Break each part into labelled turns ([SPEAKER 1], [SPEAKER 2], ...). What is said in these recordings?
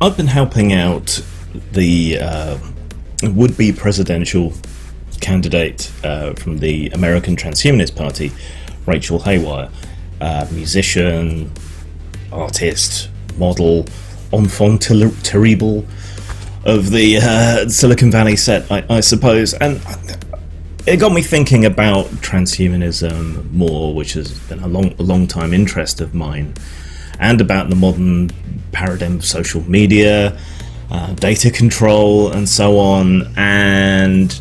[SPEAKER 1] I've been helping out the would-be presidential candidate from the American Transhumanist Party, Rachel Haywire, musician, artist, model, enfant terrible of the Silicon Valley set, I suppose. And it got me thinking about transhumanism more, which has been a long time interest of mine, and about the modern paradigm of social media, data control, and so on, and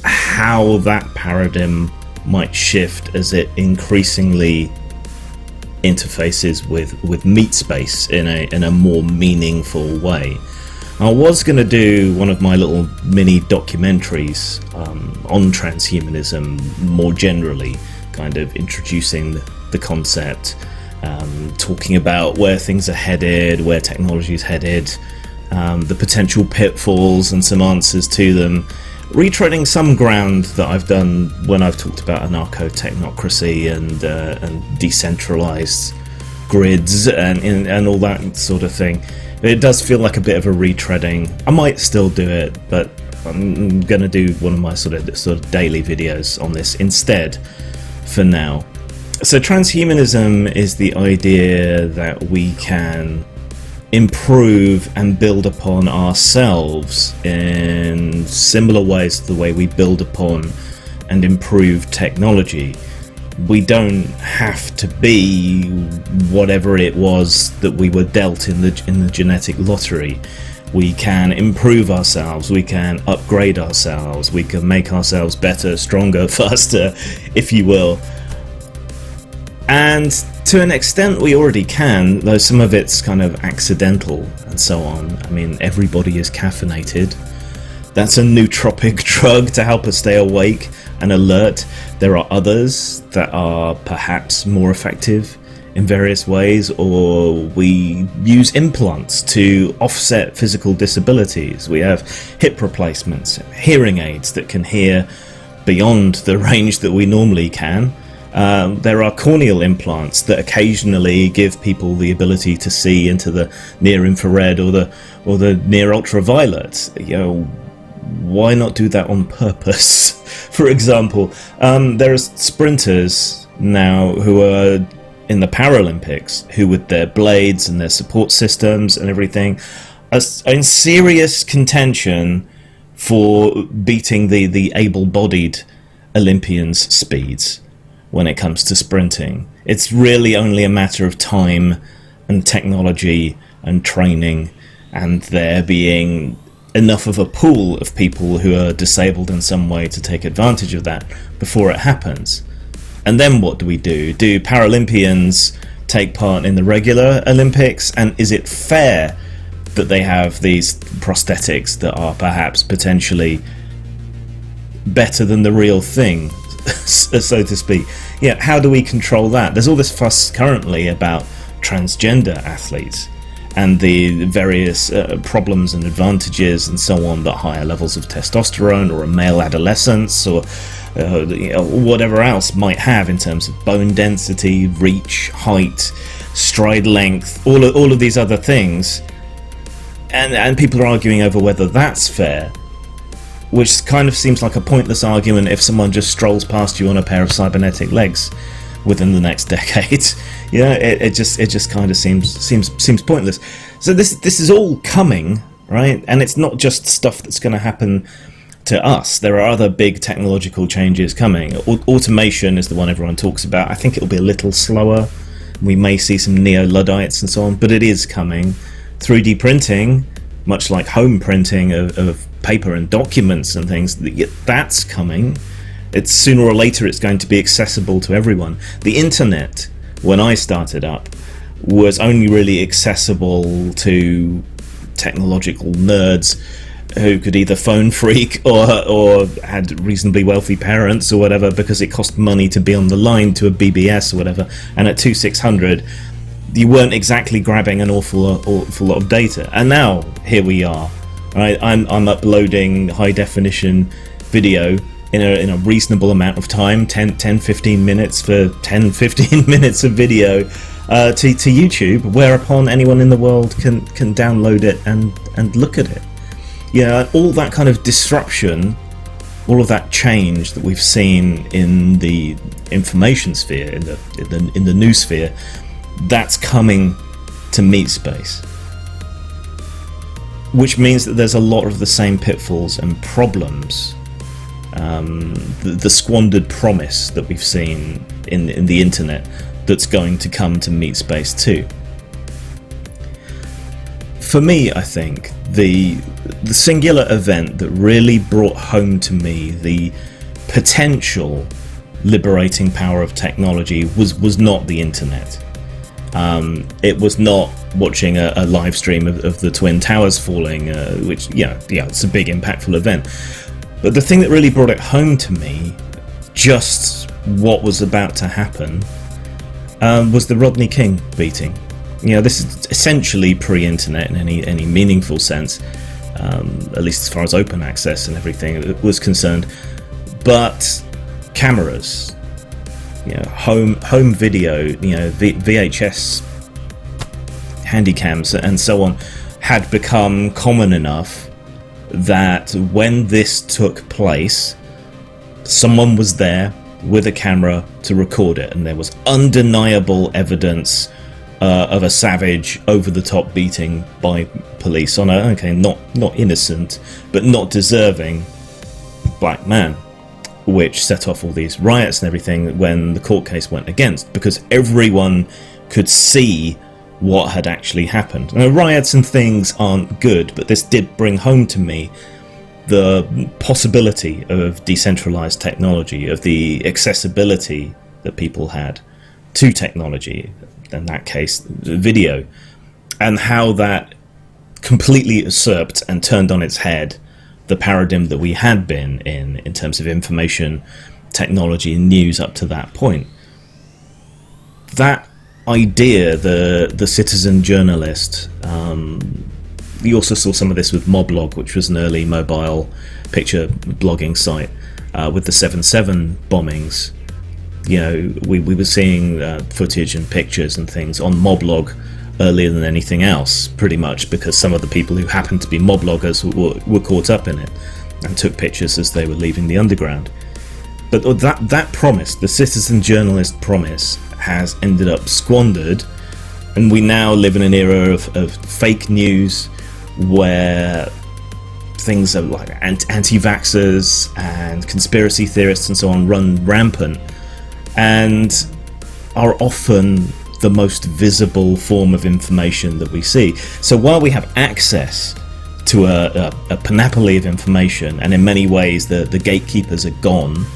[SPEAKER 1] how that paradigm might shift as it increasingly interfaces with meat space in a more meaningful way. I was going to do one of my little mini documentaries on transhumanism more generally, kind of introducing the concept, talking about where things are headed, where technology is headed, the potential pitfalls and some answers to them, retreading some ground that I've done when I've talked about anarcho-technocracy and decentralized grids and all that sort of thing. It does feel like a bit of a retreading. I might still do it, but I'm going to do one of my sort of daily videos on this instead for now. So transhumanism is the idea that we can improve and build upon ourselves in similar ways to the way we build upon and improve technology. We don't have to be whatever it was that we were dealt in the genetic lottery. We can improve ourselves, we can upgrade ourselves, we can make ourselves better, stronger, faster, if you will. And to an extent we already can, though some of it's kind of accidental and so on. I mean, everybody is caffeinated. That's a nootropic drug to help us stay awake and alert. There are others that are perhaps more effective in various ways, or we use implants to offset physical disabilities. We have hip replacements, hearing aids that can hear beyond the range that we normally can. There are corneal implants that occasionally give people the ability to see into the near infrared or the near ultraviolet. Why not do that on purpose? For example, there are sprinters now who are in the Paralympics who, with their blades and their support systems and everything, are in serious contention for beating the able-bodied Olympians' speeds when it comes to sprinting. It's really only a matter of time and technology and training, and there being enough of a pool of people who are disabled in some way to take advantage of that before it happens. And then what do? Do Paralympians take part in the regular Olympics? And is it fair that they have these prosthetics that are perhaps potentially better than the real thing, so to speak? Yeah, how do we control that? There's all this fuss currently about transgender athletes and the various problems and advantages and so on that higher levels of testosterone or a male adolescence or whatever else might have in terms of bone density, reach, height, stride length, all of these other things. And people are arguing over whether that's fair, which kind of seems like a pointless argument if someone just strolls past you on a pair of cybernetic legs within the next decade. It just kind of seems pointless. So this is all coming, right? And it's not just stuff that's going to happen to us. There are other big technological changes coming. Automation is the one everyone talks about. I think it'll be a little slower. We may see some neo-Luddites and so on, but it is coming. 3D printing, much like home printing of paper and documents and things, that's coming. It's sooner or later it's going to be accessible to everyone. The internet, when I started up, was only really accessible to technological nerds who could either phone freak or had reasonably wealthy parents or whatever, because it cost money to be on the line to a BBS or whatever, and at 2600 you weren't exactly grabbing an awful lot of data. And now here we are, right? I'm uploading high definition video in a reasonable amount of time, 10-15 minutes for 10-15 minutes of video to YouTube, whereupon anyone in the world can download it and look at it. All that kind of disruption, all of that change that we've seen in the information sphere, in the news sphere, that's coming to meat space, which means that there's a lot of the same pitfalls and problems, the squandered promise that we've seen in the internet, that's going to come to meat space too. For me, I think the singular event that really brought home to me the potential liberating power of technology was not the internet. It was not watching a live stream of the Twin Towers falling, which, it's a big impactful event. But the thing that really brought it home to me, just what was about to happen, was the Rodney King beating. This is essentially pre-internet in any meaningful sense, at least as far as open access and everything was concerned. But cameras, home video, VHS handycams and so on, had become common enough that when this took place, someone was there with a camera to record it, and there was undeniable evidence of a savage, over-the-top beating by police on not innocent, but not deserving black man, which set off all these riots and everything when the court case went against, because everyone could see what had actually happened. Now, riots and things aren't good, but this did bring home to me the possibility of decentralized technology, of the accessibility that people had to technology, in that case video, and how that completely usurped and turned on its head the paradigm that we had been in terms of information technology and news up to that point. That idea, the citizen journalist, you also saw some of this with Moblog, which was an early mobile picture blogging site, with the 7/7 bombings. We were seeing footage and pictures and things on Moblog earlier than anything else, pretty much because some of the people who happened to be mobloggers were caught up in it and took pictures as they were leaving the underground. But that promise, the citizen journalist promise, has ended up squandered, and we now live in an era of fake news where things are like anti-vaxxers and conspiracy theorists and so on run rampant, and are often the most visible form of information that we see. So while we have access to a panoply of information, and in many ways the gatekeepers are gone,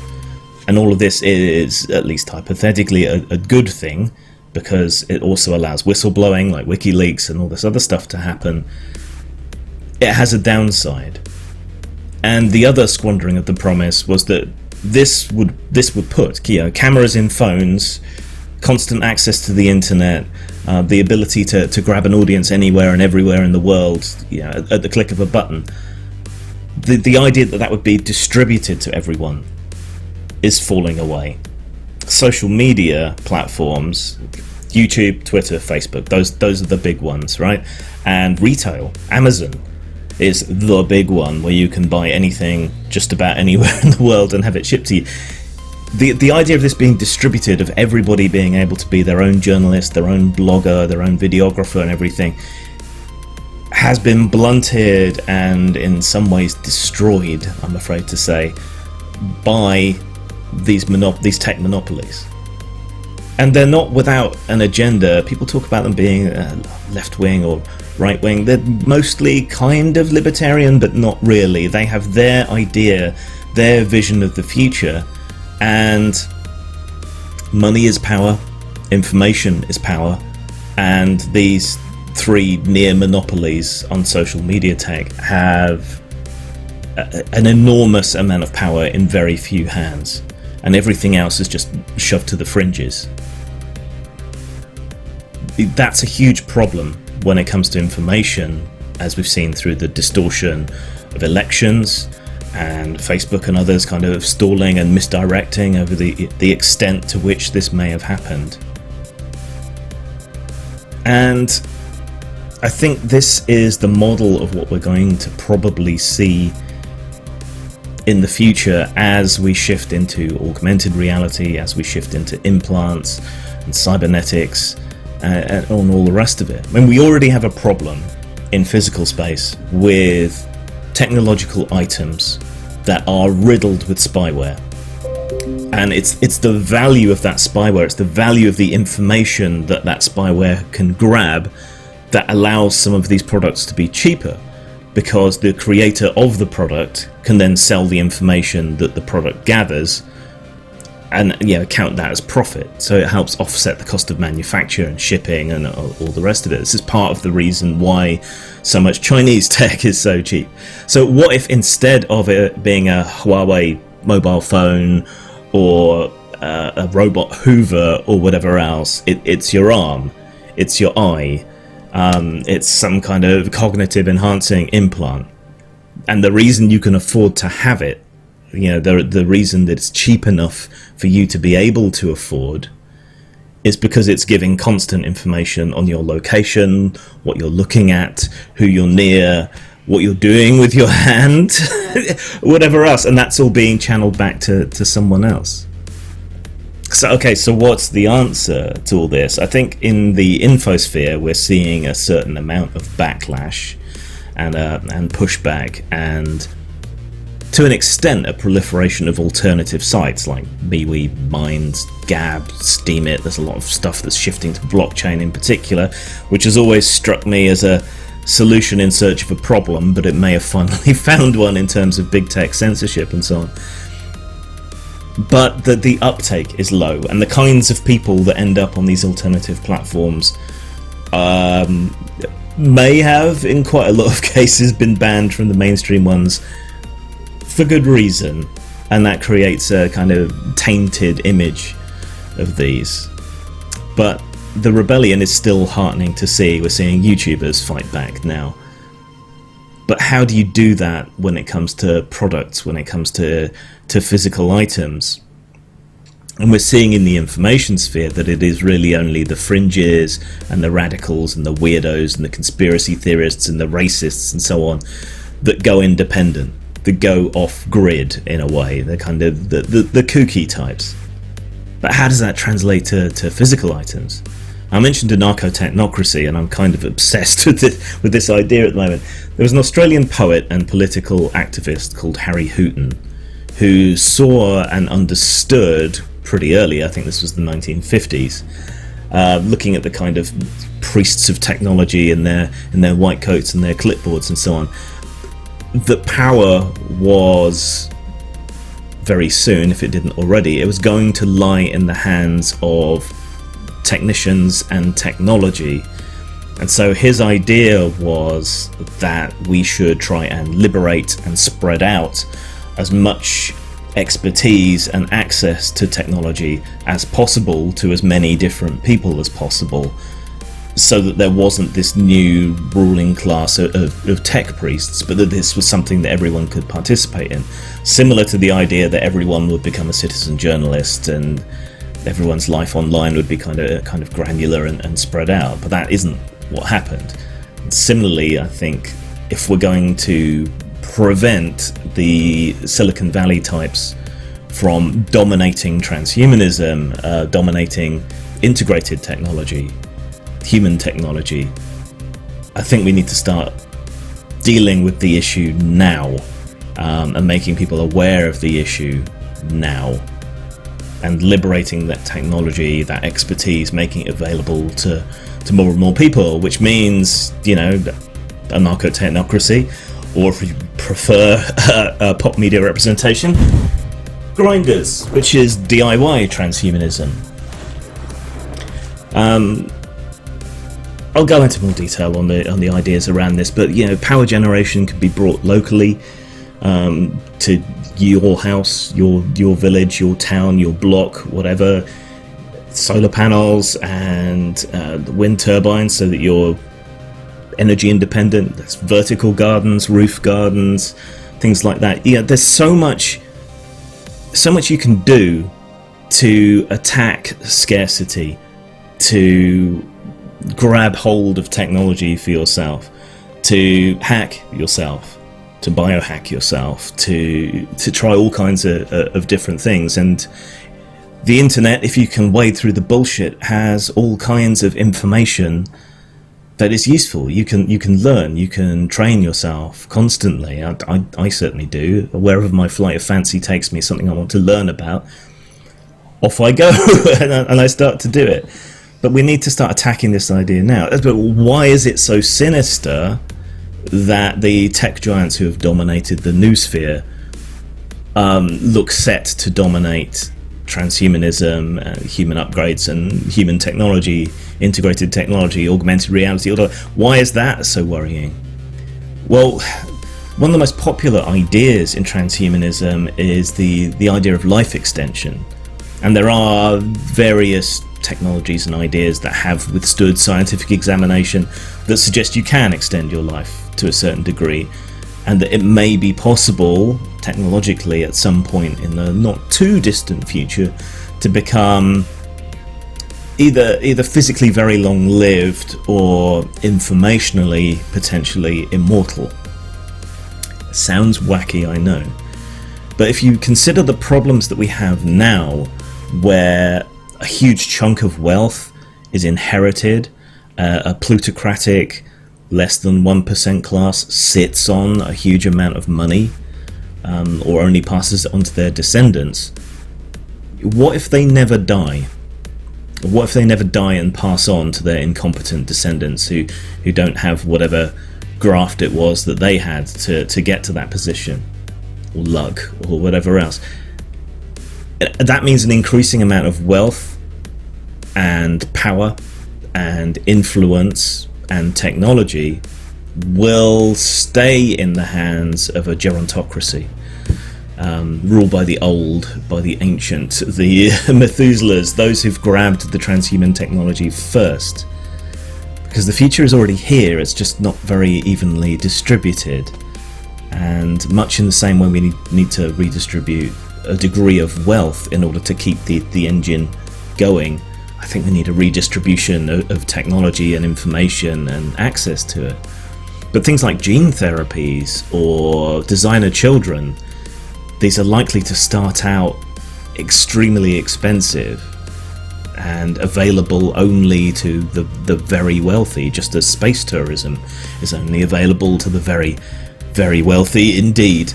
[SPEAKER 1] and all of this is, at least hypothetically, a good thing, because it also allows whistleblowing like WikiLeaks and all this other stuff to happen, it has a downside. And the other squandering of the promise was that this would put cameras in phones, constant access to the internet, the ability to grab an audience anywhere and everywhere in the world, at the click of a button. The idea that would be distributed to everyone is falling away. Social media platforms, YouTube, Twitter, Facebook, those are the big ones, right? And retail, Amazon is the big one, where you can buy anything just about anywhere in the world and have it shipped to you. The idea of this being distributed, of everybody being able to be their own journalist, their own blogger, their own videographer and everything, has been blunted and in some ways destroyed, I'm afraid to say, by these tech monopolies. And they're not without an agenda. People talk about them being left-wing or right-wing. They're mostly kind of libertarian, but not really. They have their idea, their vision of the future, and money is power, information is power, and these three near monopolies on social media tech have an enormous amount of power in very few hands, and everything else is just shoved to the fringes. That's a huge problem when it comes to information, as we've seen through the distortion of elections, and Facebook and others kind of stalling and misdirecting over the extent to which this may have happened. And I think this is the model of what we're going to probably see in the future as we shift into augmented reality, as we shift into implants and cybernetics and all the rest of it. I mean, we already have a problem in physical space with technological items that are riddled with spyware. And it's the value of that spyware, it's the value of the information that spyware can grab that allows some of these products to be cheaper, because the creator of the product can then sell the information that the product gathers and count that as profit. So it helps offset the cost of manufacture and shipping and all the rest of it. This is part of the reason why so much Chinese tech is so cheap. So what if instead of it being a Huawei mobile phone or a robot Hoover or whatever else, it's your arm, it's your eye, it's some kind of cognitive enhancing implant, and the reason you can afford to have it, the reason that it's cheap enough for you to be able to afford, is because it's giving constant information on your location, what you're looking at, who you're near, what you're doing with your hand, whatever else, and that's all being channeled back to someone else. So what's the answer to all this? I think in the infosphere we're seeing a certain amount of backlash and pushback, and to an extent a proliferation of alternative sites like MeWe, Mind, Gab, Steemit. There's a lot of stuff that's shifting to blockchain in particular, which has always struck me as a solution in search of a problem, but it may have finally found one in terms of big tech censorship and so on. But the uptake is low, and the kinds of people that end up on these alternative platforms may have, in quite a lot of cases, been banned from the mainstream ones for good reason, and that creates a kind of tainted image of these. But the rebellion is still heartening to see. We're seeing YouTubers fight back now. But how do you do that when it comes to products, when it comes to physical items? And we're seeing in the information sphere that it is really only the fringes and the radicals and the weirdos and the conspiracy theorists and the racists and so on that go independent, that go off grid in a way. They're kind of the kooky types. But how does that translate to physical items? I mentioned anarcho-technocracy, and I'm kind of obsessed with this idea at the moment. There was an Australian poet and political activist called Harry Hooton, who saw and understood pretty early, I think this was the 1950s, looking at the kind of priests of technology in their white coats and their clipboards and so on, that power was very soon, if it didn't already, it was going to lie in the hands of technicians and technology. And so his idea was that we should try and liberate and spread out as much expertise and access to technology as possible to as many different people as possible, so that there wasn't this new ruling class of tech priests, but that this was something that everyone could participate in. Similar to the idea that everyone would become a citizen journalist and everyone's life online would be kind of granular and spread out, but that isn't what happened. And similarly, I think if we're going to prevent the Silicon Valley types from dominating transhumanism, dominating integrated technology, human technology, I think we need to start dealing with the issue now, and making people aware of the issue now, and liberating that technology, that expertise, making it available to more and more people, which means, anarcho-technocracy, or if you prefer pop media representation, grinders, which is DIY transhumanism. I'll go into more detail on the ideas around this, but power generation can be brought locally to your house, your village, your town, your block, whatever. Solar panels and wind turbines, so that you're energy independent. There's vertical gardens, roof gardens. things like that. Yeah, there's so much you can do to attack scarcity, to grab hold of technology for yourself, to hack yourself, to biohack yourself, to try all kinds of different things. And the internet, if you can wade through the bullshit, has all kinds of information that is useful. You can learn, you can train yourself constantly. I certainly do. Wherever my flight of fancy takes me, something I want to learn about, off I go and I start to do it. But we need to start attacking this idea now. But why is it so sinister that the tech giants who have dominated the noosphere look set to dominate transhumanism, human upgrades and human technology, integrated technology, augmented reality? Why is that so worrying? Well, one of the most popular ideas in transhumanism is the idea of life extension. And there are various technologies and ideas that have withstood scientific examination that suggest you can extend your life to a certain degree, and that it may be possible technologically at some point in the not too distant future to become either physically very long-lived or informationally potentially immortal. Sounds wacky, I know, but if you consider the problems that we have now, where a huge chunk of wealth is inherited, a plutocratic less than 1% class sits on a huge amount of money, or only passes it on to their descendants. What if they never die? What if they never die and pass on to their incompetent descendants who don't have whatever graft it was that they had to get to that position, or luck, or whatever else? That means an increasing amount of wealth and power and influence and technology will stay in the hands of a gerontocracy, ruled by the old, by the ancient, the Methuselahs, those who've grabbed the transhuman technology first. Because the future is already here, it's just not very evenly distributed. And much in the same way we need to redistribute a degree of wealth in order to keep the engine going, I think we need a redistribution of technology and information and access to it. But things like gene therapies or designer children, these are likely to start out extremely expensive and available only to the very wealthy, just as space tourism is only available to the very, very wealthy indeed.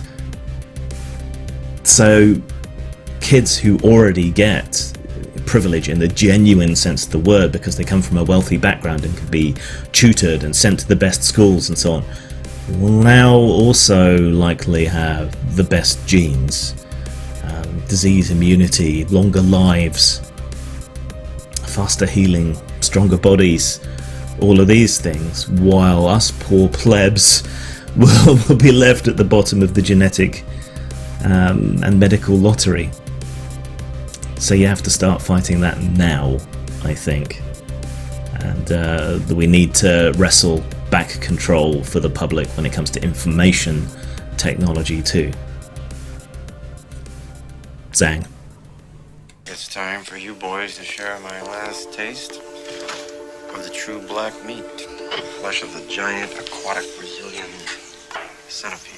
[SPEAKER 1] So kids who already get privilege in the genuine sense of the word, because they come from a wealthy background and can be tutored and sent to the best schools and so on, will now also likely have the best genes, disease immunity, longer lives, faster healing, stronger bodies, all of these things, while us poor plebs will be left at the bottom of the genetic and medical lottery. So you have to start fighting that now, I think. And we need to wrestle back control for the public when it comes to information technology too. Zang.
[SPEAKER 2] It's time for you boys to share my last taste of the true black meat. The flesh of the giant aquatic Brazilian centipede.